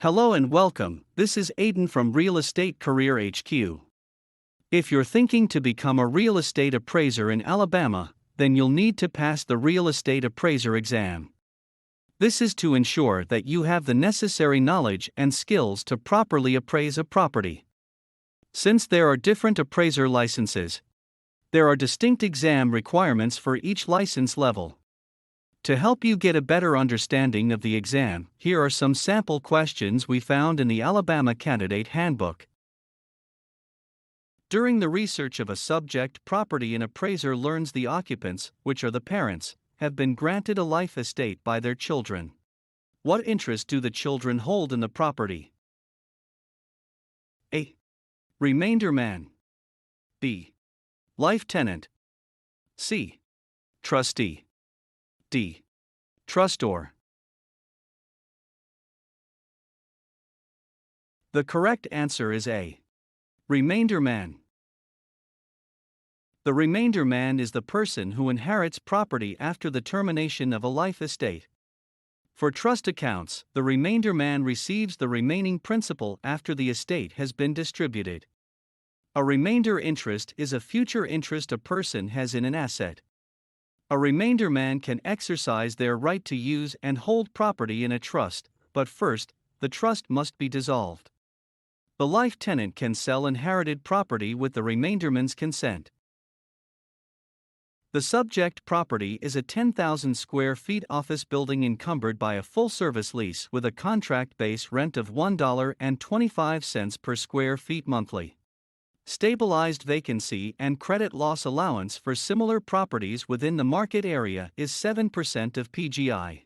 Hello and welcome, this is Aiden from Real Estate Career HQ. If you're thinking to become a real estate appraiser in Alabama, then you'll need to pass the Real Estate Appraiser exam. This is to ensure that you have the necessary knowledge and skills to properly appraise a property. Since there are different appraiser licenses, there are distinct exam requirements for each license level. To help you get a better understanding of the exam, here are some sample questions we found in the Alabama Candidate Handbook. During the research of a subject property, an appraiser learns the occupants, which are the parents, have been granted a life estate by their children. What interest do the children hold in the property? A. Remainderman. B. Life tenant. C. Trustee. D. Trustor. The correct answer is A. Remainderman. The remainderman is the person who inherits property after the termination of a life estate. For trust accounts, the remainderman receives the remaining principal after the estate has been distributed. A remainder interest is a future interest a person has in an asset. A remainderman can exercise their right to use and hold property in a trust, but first, the trust must be dissolved. The life tenant can sell inherited property with the remainderman's consent. The subject property is a 10,000 square feet office building encumbered by a full-service lease with a contract base rent of $1.25 per square feet monthly. Stabilized vacancy and credit loss allowance for similar properties within the market area is 7% of PGI.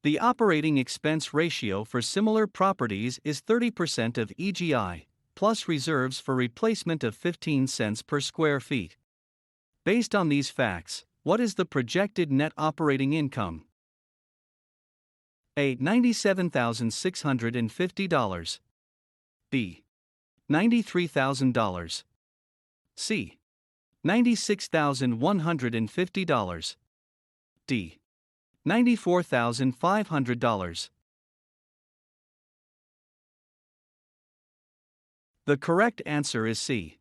The operating expense ratio for similar properties is 30% of EGI, plus reserves for replacement of 15 cents per square feet. Based on these facts, what is the projected net operating income? A. $97,650. B. $93,000. C. $96,150. D. $94,500. The correct answer is C.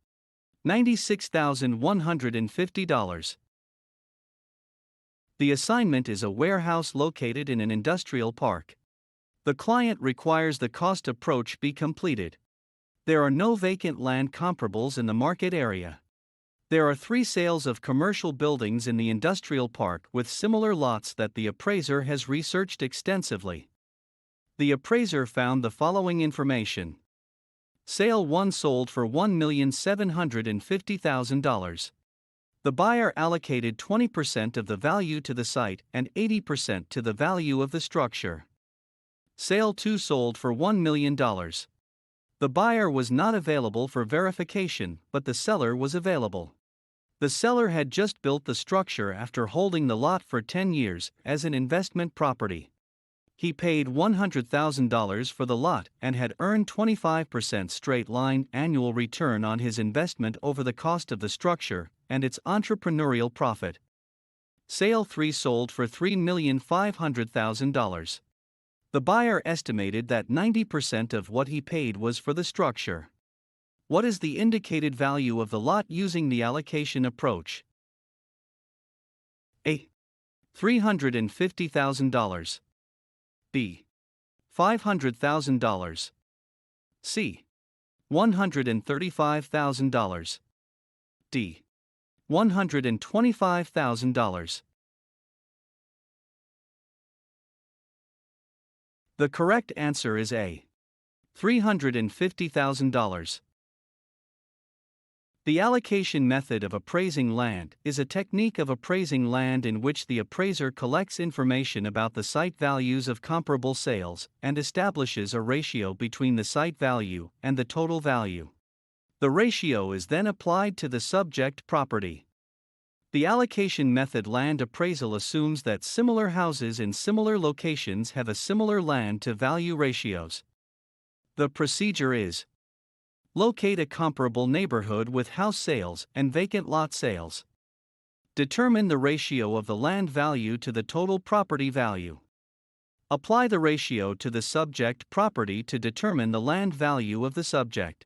$96,150. The assignment is a warehouse located in an industrial park. The client requires the cost approach be completed. There are no vacant land comparables in the market area. There are 3 sales of commercial buildings in the industrial park with similar lots that the appraiser has researched extensively. The appraiser found the following information. Sale 1 sold for $1,750,000. The buyer allocated 20% of the value to the site and 80% to the value of the structure. Sale 2 sold for $1 million. The buyer was not available for verification, but the seller was available. The seller had just built the structure after holding the lot for 10 years as an investment property. He paid $100,000 for the lot and had earned 25% straight-line annual return on his investment over the cost of the structure and its entrepreneurial profit. Sale 3 sold for $3,500,000. The buyer estimated that 90% of what he paid was for the structure. What is the indicated value of the lot using the allocation approach? A. $350,000. B. $500,000. C. $135,000. D. $125,000. The correct answer is A. $350,000. The allocation method of appraising land is a technique of appraising land in which the appraiser collects information about the site values of comparable sales and establishes a ratio between the site value and the total value. The ratio is then applied to the subject property. The allocation method land appraisal assumes that similar houses in similar locations have a similar land to value ratios. The procedure is: locate a comparable neighborhood with house sales and vacant lot sales. Determine the ratio of the land value to the total property value. Apply the ratio to the subject property to determine the land value of the subject.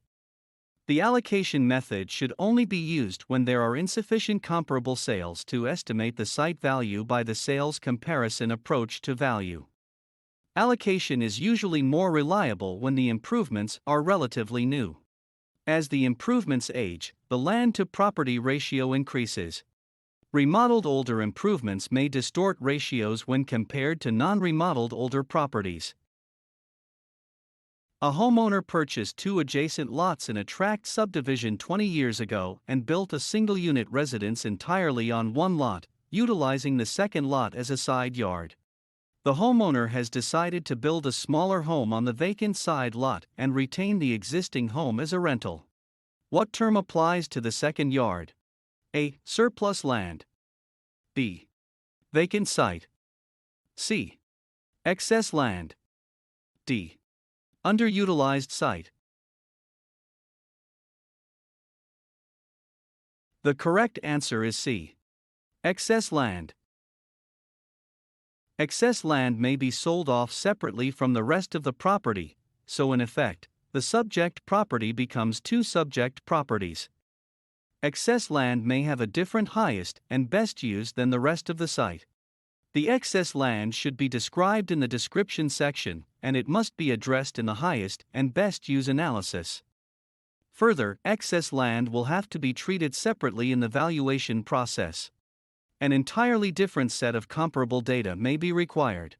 The allocation method should only be used when there are insufficient comparable sales to estimate the site value by the sales comparison approach to value. Allocation is usually more reliable when the improvements are relatively new. As the improvements age, the land-to-property ratio increases. Remodeled older improvements may distort ratios when compared to non-remodeled older properties. A homeowner purchased 2 adjacent lots in a tract subdivision 20 years ago and built a single-unit residence entirely on one lot, utilizing the second lot as a side yard. The homeowner has decided to build a smaller home on the vacant side lot and retain the existing home as a rental. What term applies to the second yard? A. Surplus land. B. Vacant site. C. Excess land. D. Underutilized site. The correct answer is C. Excess land. Excess land may be sold off separately from the rest of the property, so in effect, the subject property becomes 2 subject properties. Excess land may have a different highest and best use than the rest of the site. The excess land should be described in the description section, and it must be addressed in the highest and best use analysis. Further, excess land will have to be treated separately in the valuation process. An entirely different set of comparable data may be required.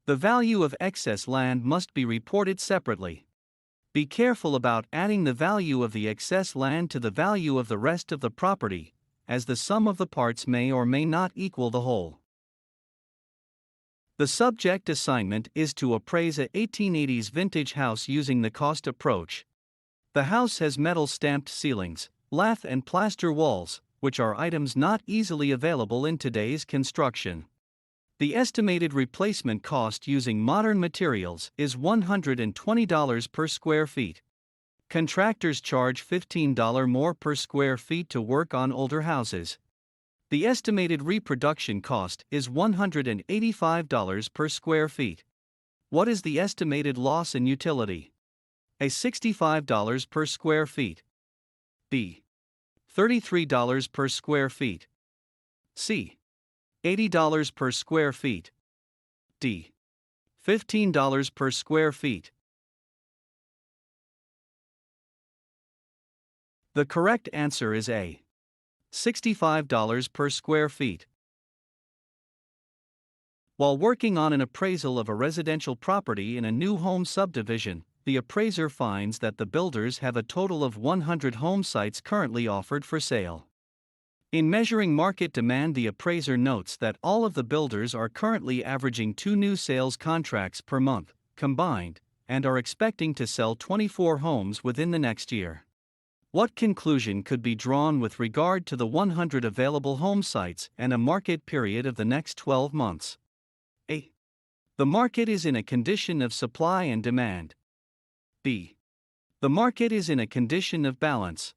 The value of excess land must be reported separately. Be careful about adding the value of the excess land to the value of the rest of the property, as the sum of the parts may or may not equal the whole. The subject assignment is to appraise a 1880s vintage house using the cost approach. The house has metal stamped ceilings, lath and plaster walls, which are items not easily available in today's construction. The estimated replacement cost using modern materials is $120 per square feet. Contractors charge $15 more per square feet to work on older houses. The estimated reproduction cost is $185 per square feet. What is the estimated loss in utility? A. $65 per square feet. B. $33 per square feet. C. $80 per square feet. D. $15 per square feet. The correct answer is A. $65 per square feet. While working on an appraisal of a residential property in a new home subdivision, the appraiser finds that the builders have a total of 100 home sites currently offered for sale. In measuring market demand, the appraiser notes that all of the builders are currently averaging 2 new sales contracts per month, combined, and are expecting to sell 24 homes within the next year. What conclusion could be drawn with regard to the 100 available home sites and a market period of the next 12 months? A. The market is in a condition of supply and demand. B. The market is in a condition of balance.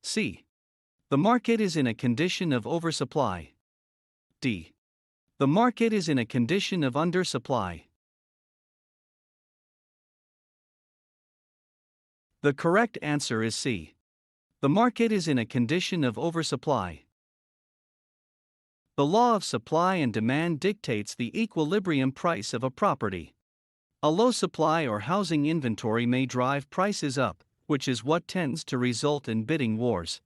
C. The market is in a condition of oversupply. D. The market is in a condition of undersupply. The correct answer is C. The market is in a condition of oversupply. The law of supply and demand dictates the equilibrium price of a property. A low supply or housing inventory may drive prices up, which is what tends to result in bidding wars.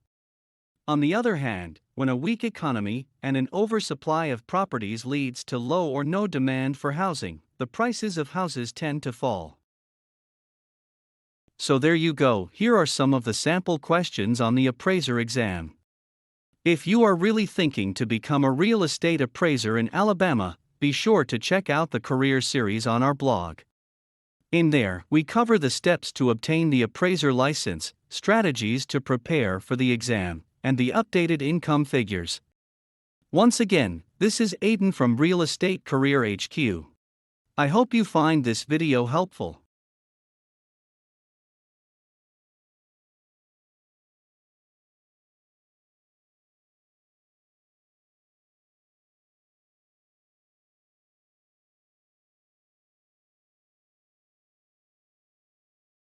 On the other hand, when a weak economy and an oversupply of properties leads to low or no demand for housing, the prices of houses tend to fall. So there you go, here are some of the sample questions on the appraiser exam. If you are really thinking to become a real estate appraiser in Alabama, be sure to check out the career series on our blog. In there, we cover the steps to obtain the appraiser license, strategies to prepare for the exam, and the updated income figures. Once again, this is Aiden from Real Estate Career HQ. I hope you find this video helpful.